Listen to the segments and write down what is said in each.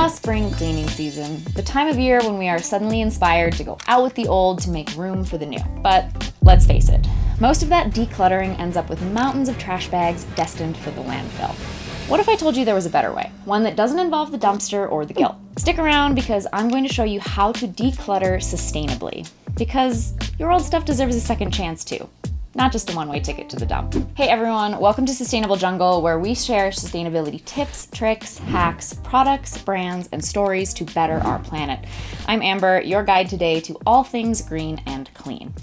Spring cleaning season, the time of year when we are suddenly inspired to go out with the old to make room for the new. But let's face it, most of that decluttering ends up with mountains of trash bags destined for the landfill. What if I told you there was a better way? One that doesn't involve the dumpster or the guilt. Stick around because I'm going to show you how to declutter sustainably. Because your old stuff deserves a second chance too. Not just a one-way ticket to the dump. Hey everyone, welcome to Sustainable Jungle, where we share sustainability tips, tricks, hacks, products, brands, and stories to better our planet. I'm Amber, your guide today to all things green and clean.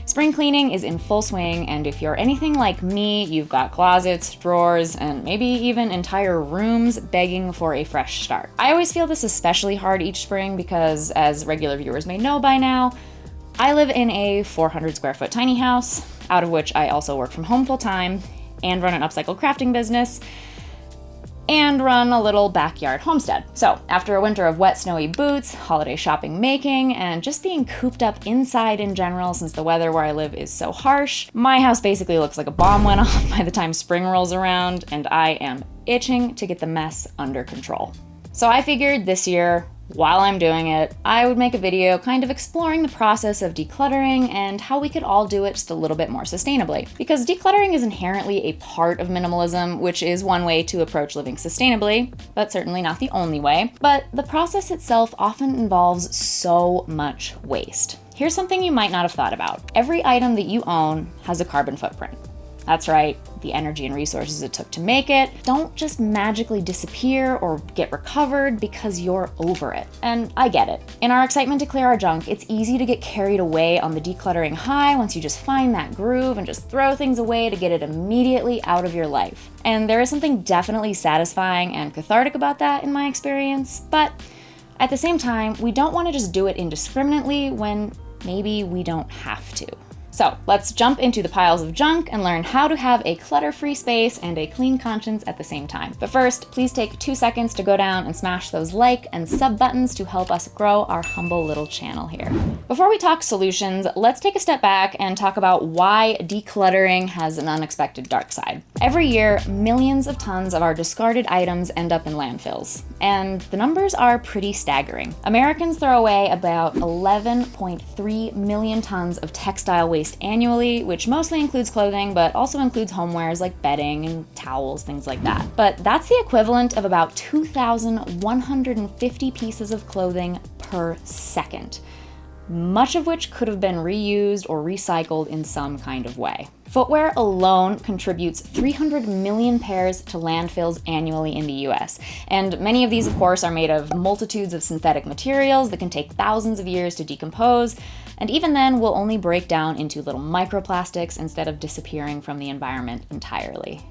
Spring cleaning is in full swing, and if you're anything like me, you've got closets, drawers, and maybe even entire rooms begging for a fresh start. I always feel this especially hard each spring because, as regular viewers may know by now, I live in a 400 square foot tiny house, out of which I also work from home full time, and run an upcycle crafting business, and run a little backyard homestead. So after a winter of wet, snowy boots, holiday shopping making, and just being cooped up inside in general since the weather where I live is so harsh, my house basically looks like a bomb went off by the time spring rolls around, and I am itching to get the mess under control. So I figured this year, while I'm doing it, I would make a video kind of exploring the process of decluttering and how we could all do it just a little bit more sustainably. Because decluttering is inherently a part of minimalism, which is one way to approach living sustainably, but certainly not the only way. But the process itself often involves so much waste. Here's something you might not have thought about. Every item that you own has a carbon footprint. That's right, the energy and resources it took to make it don't just magically disappear or get recovered because you're over it. And I get it. In our excitement to clear our junk, it's easy to get carried away on the decluttering high once you just find that groove and just throw things away to get it immediately out of your life. And there is something definitely satisfying and cathartic about that in my experience, but at the same time, we don't want to just do it indiscriminately when maybe we don't have to. So let's jump into the piles of junk and learn how to have a clutter-free space and a clean conscience at the same time. But first, please take 2 seconds to go down and smash those like and sub buttons to help us grow our humble little channel here. Before we talk solutions, let's take a step back and talk about why decluttering has an unexpected dark side. Every year, millions of tons of our discarded items end up in landfills, and the numbers are pretty staggering. Americans throw away about 11.3 million tons of textile waste annually, which mostly includes clothing, but also includes homewares like bedding and towels, things like that. But that's the equivalent of about 2,150 pieces of clothing per second, much of which could have been reused or recycled in some kind of way. Footwear alone contributes 300 million pairs to landfills annually in the US. And many of these, of course, are made of multitudes of synthetic materials that can take thousands of years to decompose, and even then will only break down into little microplastics instead of disappearing from the environment entirely.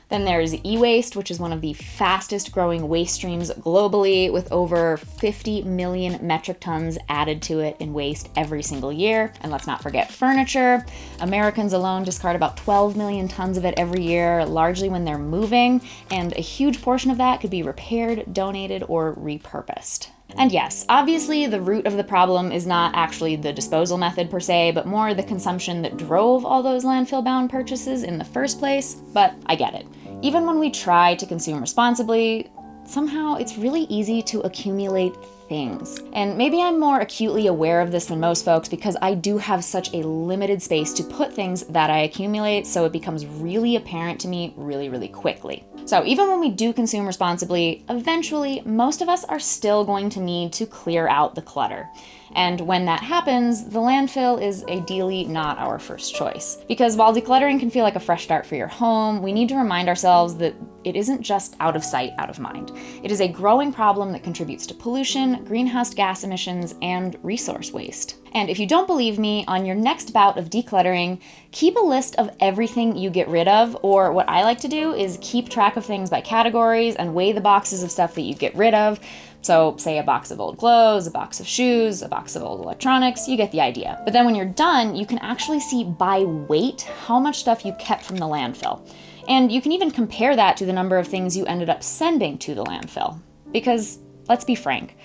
Then there's e-waste, which is one of the fastest growing waste streams globally, with over 50 million metric tons added to it in waste every single year. And let's not forget furniture. Americans alone discard about 12 million tons of it every year, largely when they're moving, and a huge portion of that could be repaired, donated, or repurposed. And yes, obviously the root of the problem is not actually the disposal method per se, but more the consumption that drove all those landfill-bound purchases in the first place, but I get it. Even when we try to consume responsibly, somehow it's really easy to accumulate things. And maybe I'm more acutely aware of this than most folks because I do have such a limited space to put things that I accumulate, so it becomes really apparent to me really quickly. So even when we do consume responsibly, eventually most of us are still going to need to clear out the clutter. And when that happens, the landfill is ideally not our first choice. Because while decluttering can feel like a fresh start for your home, we need to remind ourselves that it isn't just out of sight, out of mind. It is a growing problem that contributes to pollution, greenhouse gas emissions, and resource waste. And if you don't believe me, on your next bout of decluttering, keep a list of everything you get rid of, or what I like to do is keep track of things by categories and weigh the boxes of stuff that you get rid of. So say a box of old clothes, a box of shoes, a box of old electronics, you get the idea. But then when you're done, you can actually see by weight how much stuff you kept from the landfill. And you can even compare that to the number of things you ended up sending to the landfill. Because let's be frank,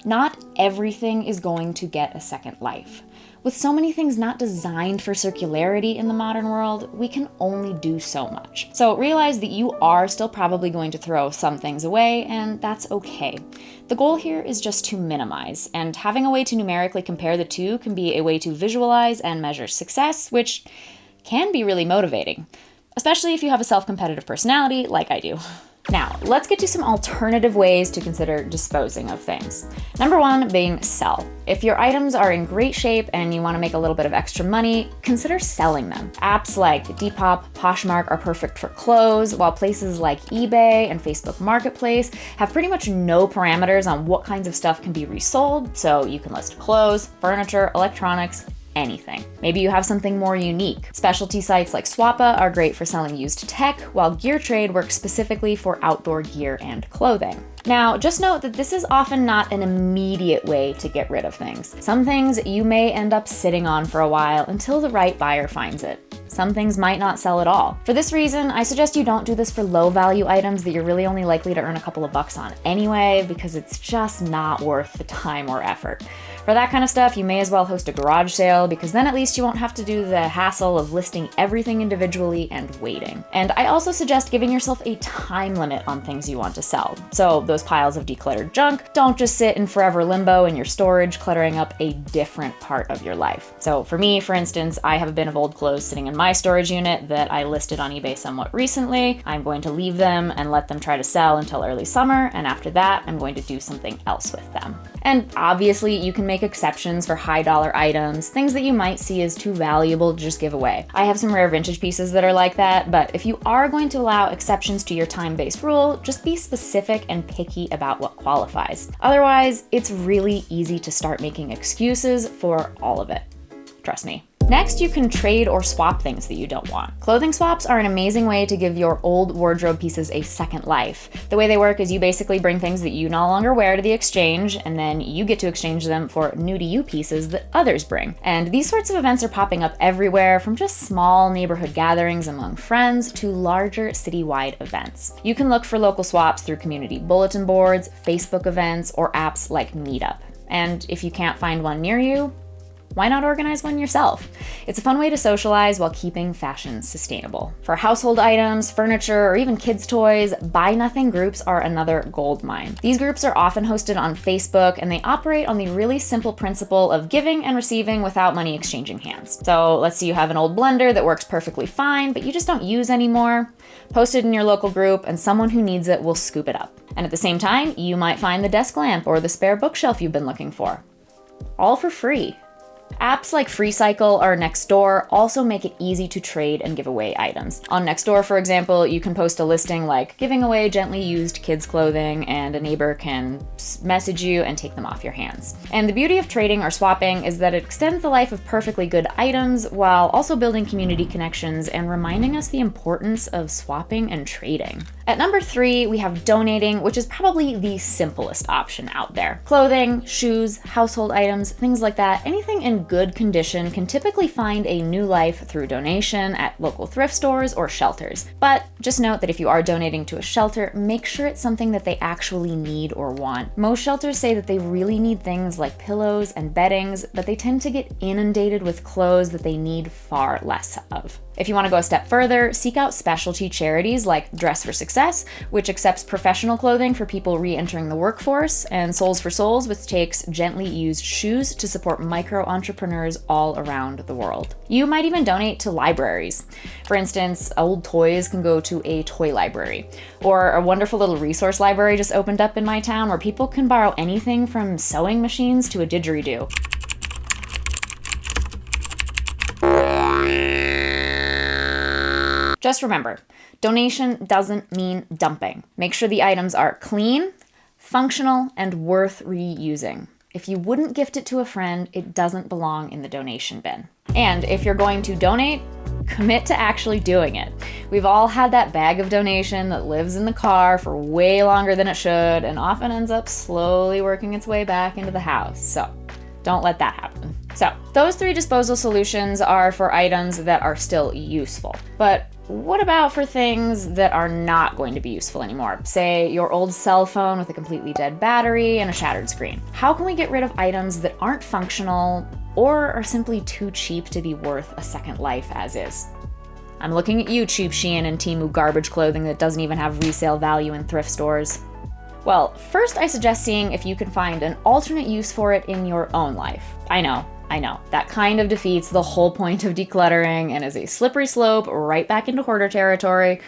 not everything is going to get a second life. With so many things not designed for circularity in the modern world, we can only do so much. So realize that you are still probably going to throw some things away, and that's okay. The goal here is just to minimize, and having a way to numerically compare the two can be a way to visualize and measure success, which can be really motivating, especially if you have a self-competitive personality like I do. Now, let's get to some alternative ways to consider disposing of things. Number one being sell. If your items are in great shape and you want to make a little bit of extra money, consider selling them. Apps like Depop, Poshmark are perfect for clothes, while places like eBay and Facebook Marketplace have pretty much no parameters on what kinds of stuff can be resold, so you can list clothes, furniture, electronics, anything. Maybe you have something more unique. Specialty sites like Swappa are great for selling used tech, while Gear Trade works specifically for outdoor gear and clothing. Now, just note that this is often not an immediate way to get rid of things. Some things you may end up sitting on for a while until the right buyer finds it. Some things might not sell at all. For this reason, I suggest you don't do this for low-value items that you're really only likely to earn a couple of bucks on anyway, because it's just not worth the time or effort. For that kind of stuff, you may as well host a garage sale, because then at least you won't have to do the hassle of listing everything individually and waiting. And I also suggest giving yourself a time limit on things you want to sell. So those piles of decluttered junk don't just sit in forever limbo in your storage, cluttering up a different part of your life. So for me, for instance, I have a bin of old clothes sitting in my storage unit that I listed on eBay somewhat recently. I'm going to leave them and let them try to sell until early summer, and after that, I'm going to do something else with them. And obviously, you can make exceptions for high dollar items, things that you might see as too valuable to just give away. I have some rare vintage pieces that are like that, but if you are going to allow exceptions to your time-based rule, just be specific and picky about what qualifies. Otherwise, it's really easy to start making excuses for all of it. Trust me. Next, you can trade or swap things that you don't want. Clothing swaps are an amazing way to give your old wardrobe pieces a second life. The way they work is you basically bring things that you no longer wear to the exchange, and then you get to exchange them for new-to-you pieces that others bring. And these sorts of events are popping up everywhere, from just small neighborhood gatherings among friends to larger citywide events. You can look for local swaps through community bulletin boards, Facebook events, or apps like Meetup. And if you can't find one near you, why not organize one yourself? It's a fun way to socialize while keeping fashion sustainable. For household items, furniture, or even kids' toys, buy nothing groups are another gold mine. These groups are often hosted on Facebook, and they operate on the really simple principle of giving and receiving without money exchanging hands. So let's say you have an old blender that works perfectly fine, but you just don't use anymore. Post it in your local group, and someone who needs it will scoop it up. And at the same time, you might find the desk lamp or the spare bookshelf you've been looking for. All for free. Apps like Upcycle or Nextdoor also make it easy to trade and give away items. On Nextdoor, for example, you can post a listing like giving away gently used kids' clothing, and a neighbor can message you and take them off your hands. And the beauty of trading or swapping is that it extends the life of perfectly good items while also building community connections and reminding us the importance of swapping and trading. At number 3, we have donating, which is probably the simplest option out there. Clothing, shoes, household items, things like that, anything in good condition can typically find a new life through donation at local thrift stores or shelters. But just note that if you are donating to a shelter, make sure it's something that they actually need or want. Most shelters say that they really need things like pillows and beddings, but they tend to get inundated with clothes that they need far less of. If you want to go a step further, seek out specialty charities like Dress for Success, which accepts professional clothing for people re-entering the workforce, and Souls for Souls, which takes gently used shoes to support micro-entrepreneurs all around the world. You might even donate to libraries. For instance, old toys can go to a toy library. Or a wonderful little resource library just opened up in my town where people can borrow anything from sewing machines to a didgeridoo. Just remember, donation doesn't mean dumping. Make sure the items are clean, functional, and worth reusing. If you wouldn't gift it to a friend, it doesn't belong in the donation bin. And if you're going to donate, commit to actually doing it. We've all had that bag of donation that lives in the car for way longer than it should and often ends up slowly working its way back into the house. So don't let that happen. So those 3 disposal solutions are for items that are still useful. But what about for things that are not going to be useful anymore? Say your old cell phone with a completely dead battery and a shattered screen. How can we get rid of items that aren't functional or are simply too cheap to be worth a second life as is. I'm looking at you, cheap Shein and Temu garbage clothing that doesn't even have resale value in thrift stores. Well, first I suggest seeing if you can find an alternate use for it in your own life. I know, that kind of defeats the whole point of decluttering and is a slippery slope right back into hoarder territory,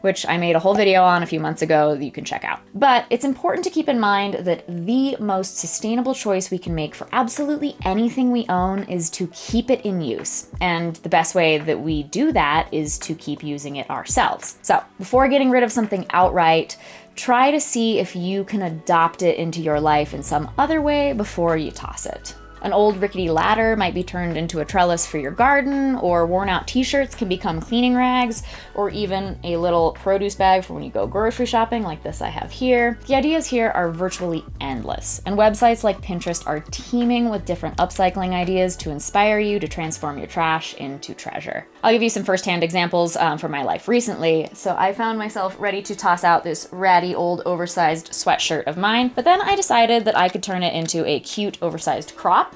which I made a whole video on a few months ago that you can check out. But it's important to keep in mind that the most sustainable choice we can make for absolutely anything we own is to keep it in use. And the best way that we do that is to keep using it ourselves. So before getting rid of something outright, try to see if you can adopt it into your life in some other way before you toss it. An old rickety ladder might be turned into a trellis for your garden, or worn out t-shirts can become cleaning rags, or even a little produce bag for when you go grocery shopping like this I have here. The ideas here are virtually endless, and websites like Pinterest are teeming with different upcycling ideas to inspire you to transform your trash into treasure. I'll give you some firsthand examples from my life recently. So I found myself ready to toss out this ratty old oversized sweatshirt of mine, but then I decided that I could turn it into a cute oversized crop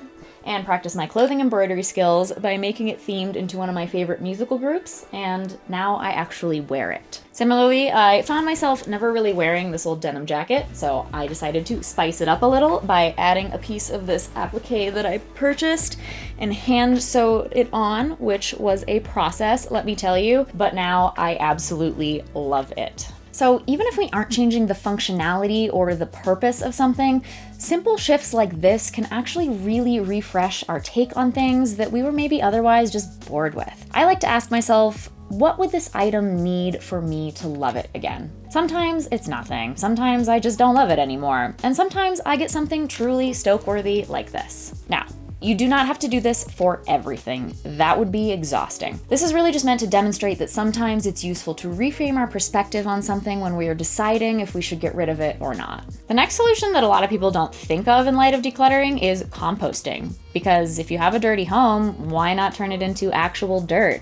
and practice my clothing embroidery skills by making it themed into one of my favorite musical groups, and now I actually wear it. Similarly, I found myself never really wearing this old denim jacket, so I decided to spice it up a little by adding a piece of this applique that I purchased and hand sewed it on, which was a process, let me tell you, but now I absolutely love it. So even if we aren't changing the functionality or the purpose of something, simple shifts like this can actually really refresh our take on things that we were maybe otherwise just bored with. I like to ask myself, what would this item need for me to love it again? Sometimes it's nothing. Sometimes I just don't love it anymore. And sometimes I get something truly stoke-worthy like this. Now, you do not have to do this for everything. That would be exhausting. This is really just meant to demonstrate that sometimes it's useful to reframe our perspective on something when we are deciding if we should get rid of it or not. The next solution that a lot of people don't think of in light of decluttering is composting. Because if you have a dirty home, why not turn it into actual dirt?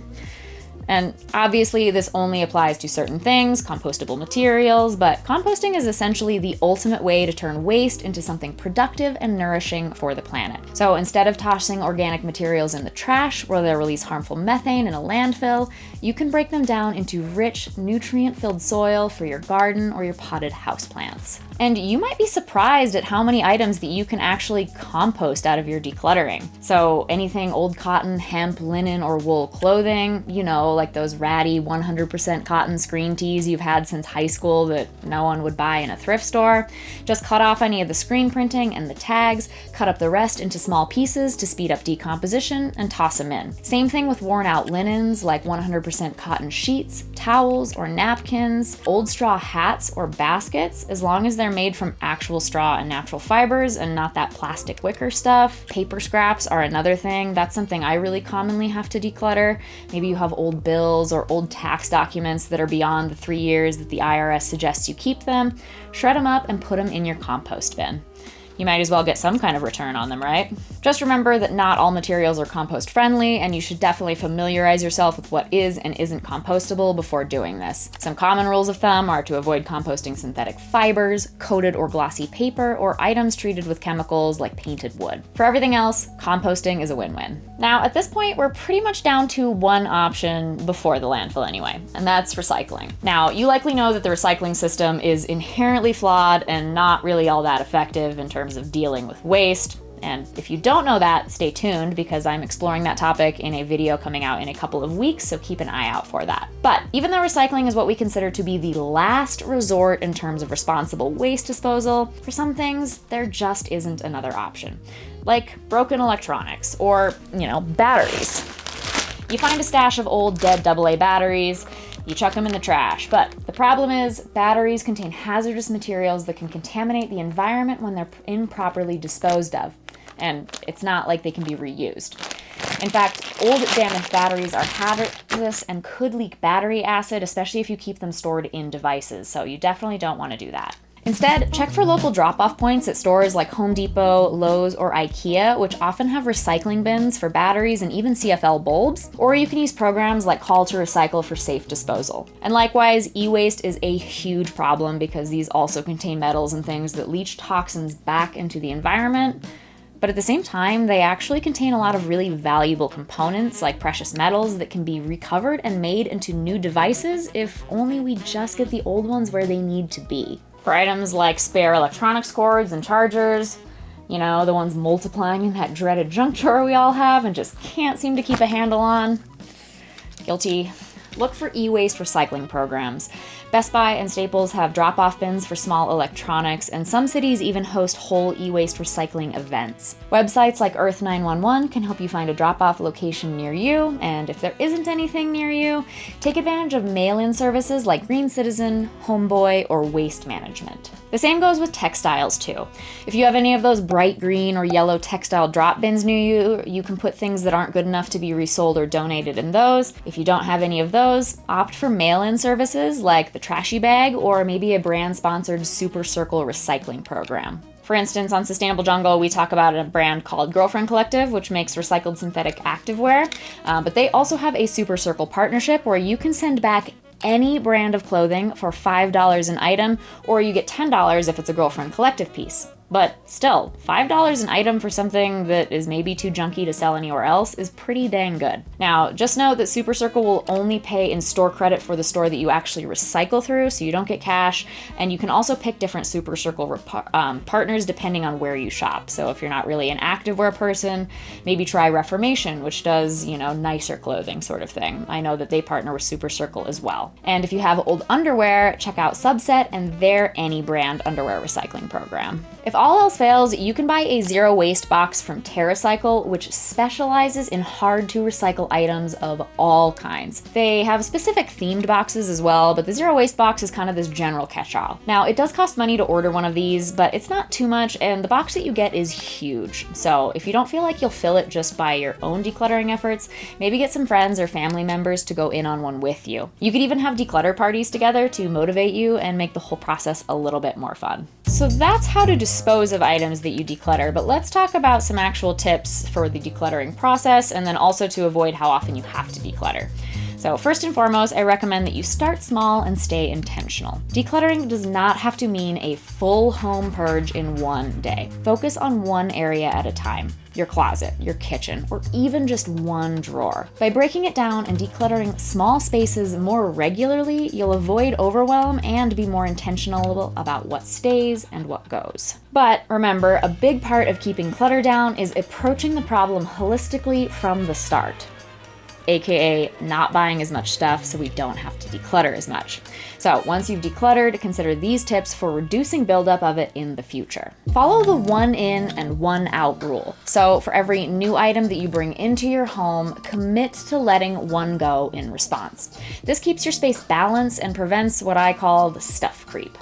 And obviously this only applies to certain things, compostable materials, but composting is essentially the ultimate way to turn waste into something productive and nourishing for the planet. So instead of tossing organic materials in the trash where they'll release harmful methane in a landfill, you can break them down into rich, nutrient-filled soil for your garden or your potted houseplants. And you might be surprised at how many items that you can actually compost out of your decluttering. So anything old cotton, hemp, linen, or wool clothing, like those ratty 100% cotton screen tees you've had since high school that no one would buy in a thrift store. Just cut off any of the screen printing and the tags, cut up the rest into small pieces to speed up decomposition, and toss them in. Same thing with worn out linens like 100% cotton sheets, towels, or napkins, old straw hats or baskets, as long as they're made from actual straw and natural fibers and not that plastic wicker stuff. Paper scraps are another thing. That's something I really commonly have to declutter. Maybe you have old bills or old tax documents that are beyond the 3 years that the IRS suggests you keep them. Shred them up and put them in your compost bin. You might as well get some kind of return on them, right? Just remember that not all materials are compost friendly, and you should definitely familiarize yourself with what is and isn't compostable before doing this. Some common rules of thumb are to avoid composting synthetic fibers, coated or glossy paper, or items treated with chemicals like painted wood. For everything else, composting is a win-win. Now, at this point, we're pretty much down to one option before the landfill anyway, and that's recycling. Now, you likely know that the recycling system is inherently flawed and not really all that effective in terms of dealing with waste. And if you don't know that, stay tuned because I'm exploring that topic in a video coming out in a couple of weeks, so keep an eye out for that. But even though recycling is what we consider to be the last resort in terms of responsible waste disposal, for some things, there just isn't another option. Like broken electronics or, batteries. You find a stash of old dead AA batteries, you chuck them in the trash. But the problem is batteries contain hazardous materials that can contaminate the environment when they're improperly disposed of. And it's not like they can be reused. In fact, old damaged batteries are hazardous and could leak battery acid, especially if you keep them stored in devices. So you definitely don't want to do that. Instead, check for local drop-off points at stores like Home Depot, Lowe's, or IKEA, which often have recycling bins for batteries and even CFL bulbs, or you can use programs like Call to Recycle for safe disposal. And likewise, e-waste is a huge problem because these also contain metals and things that leach toxins back into the environment. But at the same time, they actually contain a lot of really valuable components like precious metals that can be recovered and made into new devices if only we just get the old ones where they need to be. For items like spare electronics cords and chargers, you know, the ones multiplying in that dreaded junk drawer we all have and just can't seem to keep a handle on. Guilty. Look for e-waste recycling programs. Best Buy and Staples have drop-off bins for small electronics, and some cities even host whole e-waste recycling events. Websites like Earth 911 can help you find a drop-off location near you, and if there isn't anything near you, take advantage of mail-in services like Green Citizen, Homeboy, or Waste Management. The same goes with textiles too. If you have any of those bright green or yellow textile drop bins near you, you can put things that aren't good enough to be resold or donated in those. If you don't have any of those, opt for mail-in services like the Trashy Bag or maybe a brand-sponsored Super Circle recycling program. For instance, on Sustainable Jungle, we talk about a brand called Girlfriend Collective, which makes recycled synthetic activewear, but they also have a Super Circle partnership where you can send back any brand of clothing for $5 an item, or you get $10 if it's a Girlfriend Collective piece. But still, $5 an item for something that is maybe too junky to sell anywhere else is pretty dang good. Now, just note that Super Circle will only pay in store credit for the store that you actually recycle through, so you don't get cash, and you can also pick different Super Circle partners depending on where you shop. So if you're not really an activewear person, maybe try Reformation, which does, you know, nicer clothing sort of thing. I know that they partner with Super Circle as well. And if you have old underwear, check out Subset and their Any Brand underwear recycling program. If all else fails, you can buy a zero waste box from TerraCycle, which specializes in hard to recycle items of all kinds. They have specific themed boxes as well, but the zero waste box is kind of this general catch-all. Now, it does cost money to order one of these, but it's not too much, and the box that you get is huge. So if you don't feel like you'll fill it just by your own decluttering efforts, maybe get some friends or family members to go in on one with you. You could even have declutter parties together to motivate you and make the whole process a little bit more fun. So that's how to dispose of items that you declutter, but let's talk about some actual tips for the decluttering process and then also to avoid how often you have to declutter. So first and foremost, I recommend that you start small and stay intentional. Decluttering does not have to mean a full home purge in one day. Focus on one area at a time. Your closet, your kitchen, or even just one drawer. By breaking it down and decluttering small spaces more regularly, you'll avoid overwhelm and be more intentional about what stays and what goes. But remember, a big part of keeping clutter down is approaching the problem holistically from the start. AKA not buying as much stuff so we don't have to declutter as much. So once you've decluttered, consider these tips for reducing buildup of it in the future. Follow the one in and one out rule. So for every new item that you bring into your home, commit to letting one go in response. This keeps your space balanced and prevents what I call the stuff creep.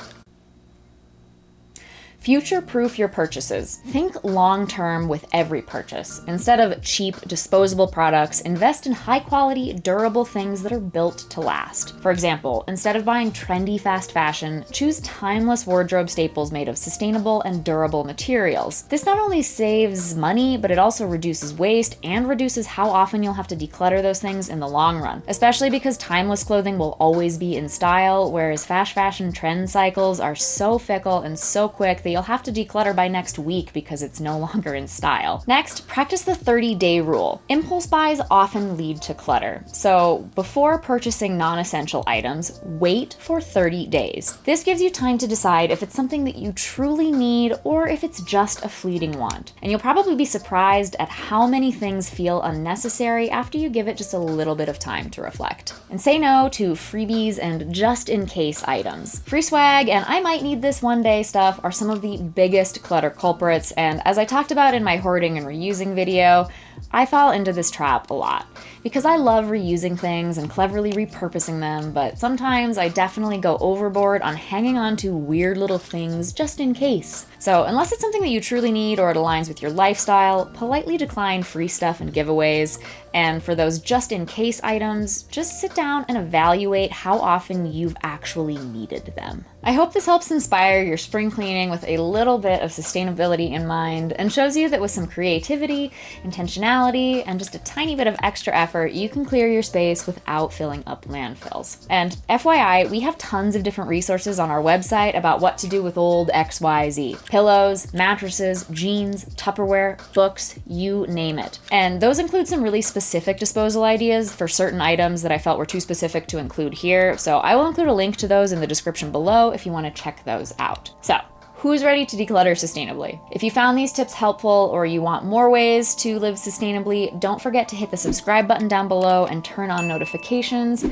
Future-proof your purchases. Think long-term with every purchase. Instead of cheap, disposable products, invest in high-quality, durable things that are built to last. For example, instead of buying trendy fast fashion, choose timeless wardrobe staples made of sustainable and durable materials. This not only saves money, but it also reduces waste and reduces how often you'll have to declutter those things in the long run, especially because timeless clothing will always be in style, whereas fast fashion trend cycles are so fickle and so quick that you'll have to declutter by next week because it's no longer in style. Next, practice the 30-day rule. Impulse buys often lead to clutter, so before purchasing non-essential items, wait for 30 days. This gives you time to decide if it's something that you truly need or if it's just a fleeting want. And you'll probably be surprised at how many things feel unnecessary after you give it just a little bit of time to reflect. And say no to freebies and just-in-case items. Free swag and I might need this one day stuff are some of the biggest clutter culprits, and as I talked about in my hoarding and reusing video, I fall into this trap a lot. Because I love reusing things and cleverly repurposing them, but sometimes I definitely go overboard on hanging on to weird little things just in case. So unless it's something that you truly need or it aligns with your lifestyle, politely decline free stuff and giveaways. And for those just in case items, just sit down and evaluate how often you've actually needed them. I hope this helps inspire your spring cleaning with a little bit of sustainability in mind and shows you that with some creativity, intentionality, intentionality and just a tiny bit of extra effort, you can clear your space without filling up landfills. And FYI, we have tons of different resources on our website about what to do with old XYZ. Pillows, mattresses, jeans, Tupperware, books, you name it. And those include some really specific disposal ideas for certain items that I felt were too specific to include here. So I will include a link to those in the description below if you want to check those out. So, who's ready to declutter sustainably? If you found these tips helpful or you want more ways to live sustainably, don't forget to hit the subscribe button down below and turn on notifications.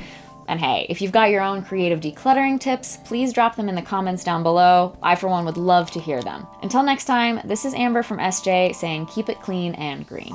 And hey, if you've got your own creative decluttering tips, please drop them in the comments down below. I, for one, would love to hear them. Until next time, this is Amber from SJ saying keep it clean and green.